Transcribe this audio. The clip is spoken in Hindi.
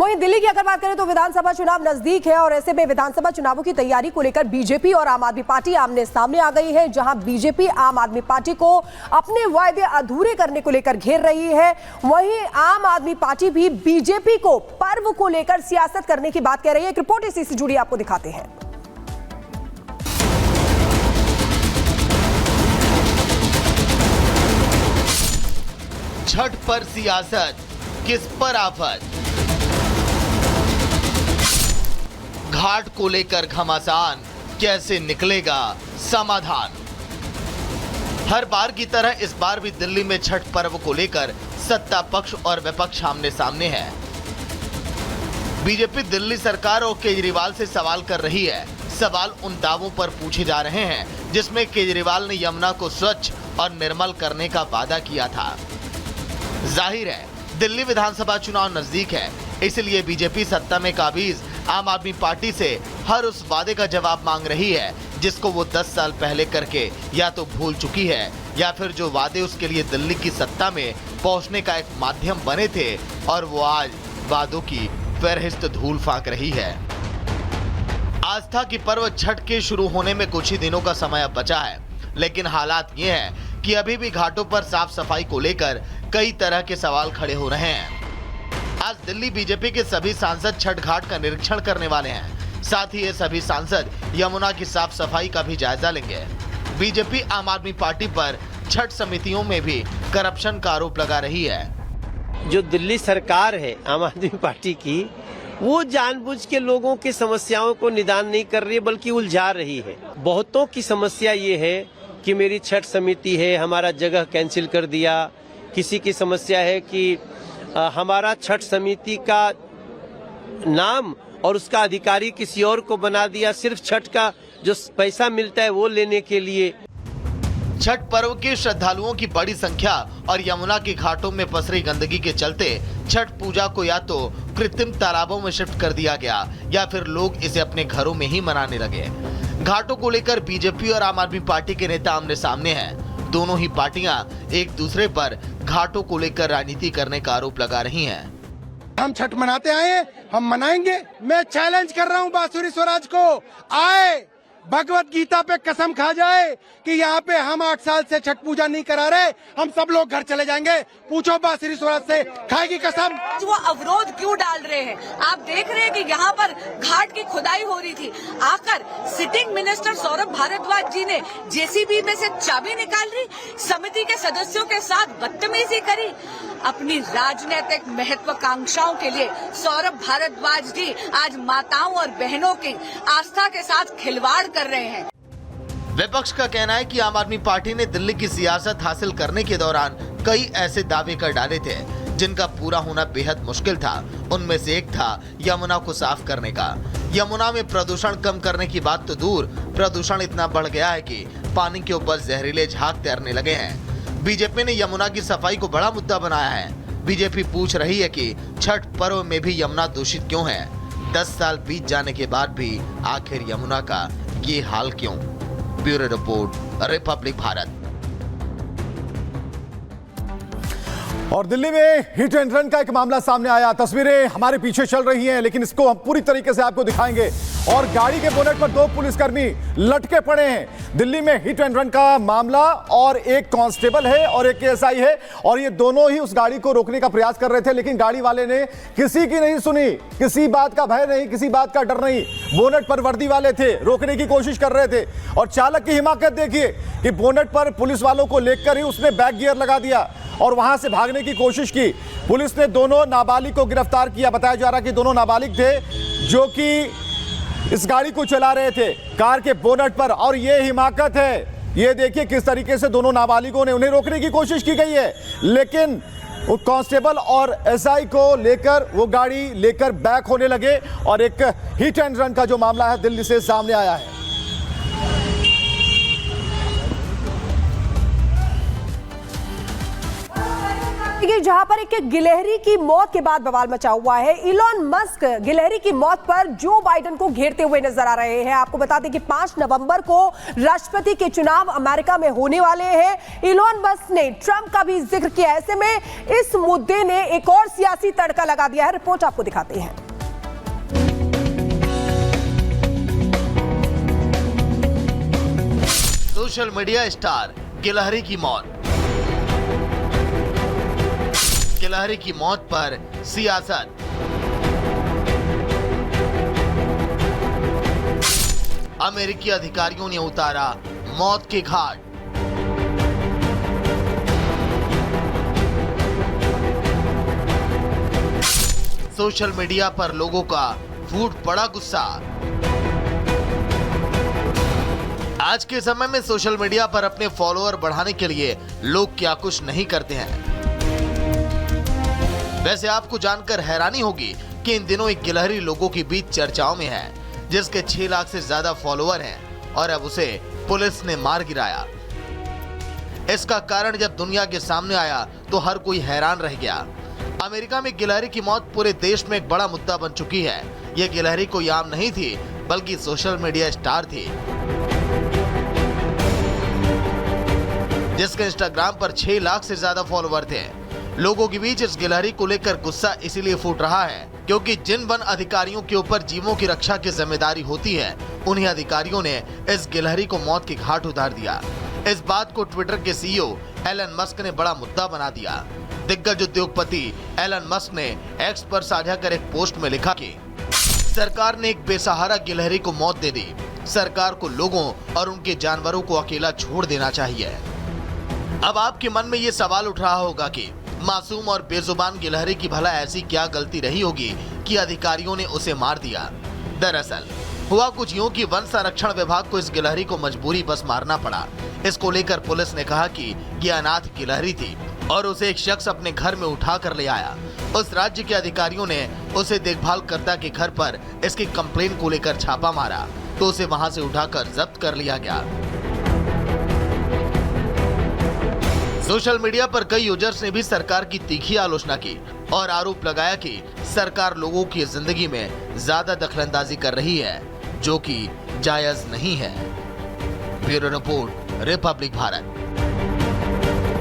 वहीं दिल्ली की अगर बात करें तो विधानसभा चुनाव नजदीक है और ऐसे में विधानसभा चुनावों की तैयारी को लेकर बीजेपी और आम आदमी पार्टी आमने सामने आ गई है, जहां बीजेपी आम आदमी पार्टी को अपने वायदे अधूरे करने को लेकर घेर रही है, वहीं आम आदमी पार्टी भी बीजेपी को पर्व को लेकर सियासत करने की बात कह रही है। एक रिपोर्ट इसी से जुड़ी आपको दिखाते हैं। छठ पर सियासत, किस पर आफत? घाट को लेकर घमासान, कैसे निकलेगा समाधान? हर बार की तरह इस बार भी दिल्ली में छठ पर्व को लेकर सत्ता पक्ष और विपक्ष आमने सामने है। बीजेपी दिल्ली सरकार और केजरीवाल से सवाल कर रही है। सवाल उन दावों पर पूछे जा रहे हैं जिसमें केजरीवाल ने यमुना को स्वच्छ और निर्मल करने का वादा किया था। जाहिर है दिल्ली विधानसभा चुनाव नजदीक है, इसलिए बीजेपी सत्ता में काबिज आम आदमी पार्टी से हर उस वादे का जवाब मांग रही है जिसको वो 10 साल पहले करके या तो भूल चुकी है या फिर जो वादे उसके लिए दिल्ली की सत्ता में पहुंचने का एक माध्यम बने थे और वो आज वादों की फहरिस्त धूल फांक रही है। आस्था की पर्व छठ के शुरू होने में कुछ ही दिनों का समय अब बचा है, लेकिन हालात ये है कि अभी भी घाटों पर साफ सफाई को लेकर कई तरह के सवाल खड़े हो रहे हैं। आज दिल्ली बीजेपी के सभी सांसद छठ घाट का निरीक्षण करने वाले हैं। साथ ही ये सभी सांसद यमुना की साफ सफाई का भी जायजा लेंगे। बीजेपी आम आदमी पार्टी पर छठ समितियों में भी करप्शन का आरोप लगा रही है। जो दिल्ली सरकार है आम आदमी पार्टी की, वो जानबूझ के लोगों की समस्याओं को निदान नहीं कर रही है बल्कि उलझा रही है। बहुतों की समस्या ये है कि मेरी छठ समिति है, हमारा जगह कैंसिल कर दिया। किसी की समस्या है कि हमारा छठ समिति का नाम और उसका अधिकारी किसी और को बना दिया, सिर्फ छठ का जो पैसा मिलता है वो लेने के लिए। छठ पर्व के श्रद्धालुओं की बड़ी संख्या और यमुना के घाटों में पसरी गंदगी के चलते छठ पूजा को या तो कृत्रिम तालाबों में शिफ्ट कर दिया गया या फिर लोग इसे अपने घरों में ही मनाने लगे। घाटों को लेकर बीजेपी और आम आदमी पार्टी के नेता आमने सामने हैं। दोनों ही पार्टियां एक दूसरे पर घाटों को लेकर राजनीति करने का आरोप लगा रही हैं। हम छठ मनाते आए, हम मनाएंगे। मैं चैलेंज कर रहा हूं बांसुरी स्वराज को, आए भगवत गीता पे कसम खा जाए कि यहाँ पे हम 8 साल से छठ पूजा नहीं करा रहे, हम सब लोग घर चले जाएंगे। पूछो बांसुरी स्वराज से, खाएगी कसम। वो अवरोध क्यों डाल रहे हैं? आप देख रहे हैं कि यहाँ पर घाट की खुदाई हो रही थी, आकर सिटिंग मिनिस्टर सौरभ भारद्वाज जी ने जेसीबी में से चाबी निकाली, समिति के सदस्यों के साथ बदतमीजी करी। अपनी राजनीतिक महत्वाकांक्षाओं के लिए सौरभ भारद्वाज जी आज माताओं और बहनों की आस्था के साथ खिलवाड़ कर रहे हैं। विपक्ष का कहना है कि आम आदमी पार्टी ने दिल्ली की सियासत हासिल करने के दौरान कई ऐसे दावे कर डाले थे जिनका पूरा होना बेहद मुश्किल था। उनमें से एक था यमुना को साफ करने का। यमुना में प्रदूषण कम करने की बात तो दूर, प्रदूषण इतना बढ़ गया है कि पानी के ऊपर जहरीले झाग तैरने लगे हैं। बीजेपी ने यमुना की सफाई को बड़ा मुद्दा बनाया है। बीजेपी पूछ रही है कि छठ पर्व में भी यमुना दूषित क्यों है? 10 साल बीत जाने के बाद भी आखिर यमुना का ये हाल क्यों? Bureau report, Republic Bharat. और दिल्ली में हिट एंड रन का एक मामला सामने आया। तस्वीरें हमारे पीछे चल रही हैं, लेकिन इसको हम पूरी तरीके से आपको दिखाएंगे। और गाड़ी के बोनेट पर 2 पुलिसकर्मी लटके पड़े हैं। दिल्ली में हिट एंड रन का मामला, और एक कांस्टेबल है और एक एएसआई है, और ये दोनों ही उस गाड़ी को रोकने का प्रयास कर रहे थे, लेकिन गाड़ी वाले ने किसी की नहीं सुनी। किसी बात का भय नहीं, किसी बात का डर नहीं। बोनेट पर वर्दी वाले थे, रोकने की कोशिश कर रहे थे, और चालक की हिमाकत देखिए कि बोनेट पर पुलिस वालों को लेकर ही उसने बैक गियर लगा दिया और वहां से भागने की कोशिश की। पुलिस ने दोनों नाबालिग को गिरफ्तार किया। बताया जा रहा कि दोनों नाबालिग थे जो कि इस गाड़ी को चला रहे थे कार के बोनट पर, और ये हिमाकत है। ये देखिए किस तरीके से दोनों नाबालिगों ने, उन्हें रोकने की कोशिश की गई है, लेकिन वो कांस्टेबल और एसआई को लेकर वो गाड़ी लेकर बैक होने लगे, और एक हिट एंड रन का जो मामला है दिल्ली से सामने आया है। देखिए, जहां पर एक गिलहरी की मौत के बाद बवाल मचा हुआ है। इलॉन मस्क गिलहरी की मौत पर जो बाइडेन को घेरते हुए नजर आ रहे हैं। आपको बता दें कि 5 नवंबर को राष्ट्रपति के चुनाव अमेरिका में होने वाले हैं। इलॉन मस्क ने ट्रंप का भी जिक्र किया। ऐसे में इस मुद्दे ने एक और सियासी तड़का लगा दिया है। रिपोर्ट आपको दिखाते हैं। सोशल मीडिया स्टार गिलहरी की मौत। गिलहरी की मौत पर सियासत। अमेरिकी अधिकारियों ने उतारा मौत के घाट। सोशल मीडिया पर लोगों का फूट पड़ा गुस्सा। आज के समय में सोशल मीडिया पर अपने फॉलोअर बढ़ाने के लिए लोग क्या कुछ नहीं करते हैं। वैसे आपको जानकर हैरानी होगी कि इन दिनों एक गिलहरी लोगों के बीच चर्चाओं में है, जिसके 6 लाख से ज्यादा फॉलोअर हैं और अब उसे पुलिस ने मार गिराया। इसका कारण जब दुनिया के सामने आया तो हर कोई हैरान रह गया। अमेरिका में गिलहरी की मौत पूरे देश में एक बड़ा मुद्दा बन चुकी है। यह गिलहरी कोई आम नहीं थी, बल्कि सोशल मीडिया स्टार थी, जिसके इंस्टाग्राम पर 6 लाख से ज्यादा फॉलोअर थे। लोगों के बीच इस गिलहरी को लेकर गुस्सा इसीलिए फूट रहा है क्योंकि जिन वन अधिकारियों के ऊपर जीवों की रक्षा की जिम्मेदारी होती है, उन्हीं अधिकारियों ने इस गिलहरी को मौत के घाट उतार दिया। इस बात को ट्विटर के सीईओ एलन मस्क ने बड़ा मुद्दा बना दिया। दिग्गज उद्योगपति एलन मस्क ने एक्स पर साझा कर एक पोस्ट में लिखा कि सरकार ने एक बेसहारा गिलहरी को मौत दे दी। सरकार को लोगों और उनके जानवरों को अकेला छोड़ देना चाहिए। अब आपके मन में ये सवाल उठ रहा होगा कि मासूम और बेजुबान गिलहरी की भला ऐसी क्या गलती रही होगी कि अधिकारियों ने उसे मार दिया। दरअसल हुआ कुछ यूं कि वन संरक्षण विभाग को इस गिलहरी को मजबूरी बस मारना पड़ा। इसको लेकर पुलिस ने कहा कि ये अनाथ गिलहरी थी और उसे एक शख्स अपने घर में उठा कर ले आया। उस राज्य के अधिकारियों ने उसे देखभाल करता के घर पर इसकी कंप्लेन को लेकर छापा मारा तो उसे वहां से उठाकर जब्त कर लिया गया। सोशल मीडिया पर कई यूजर्स ने भी सरकार की तीखी आलोचना की और आरोप लगाया कि सरकार लोगों की जिंदगी में ज्यादा दखलंदाजी कर रही है, जो कि जायज नहीं है। Bureau report, Republic Bharat.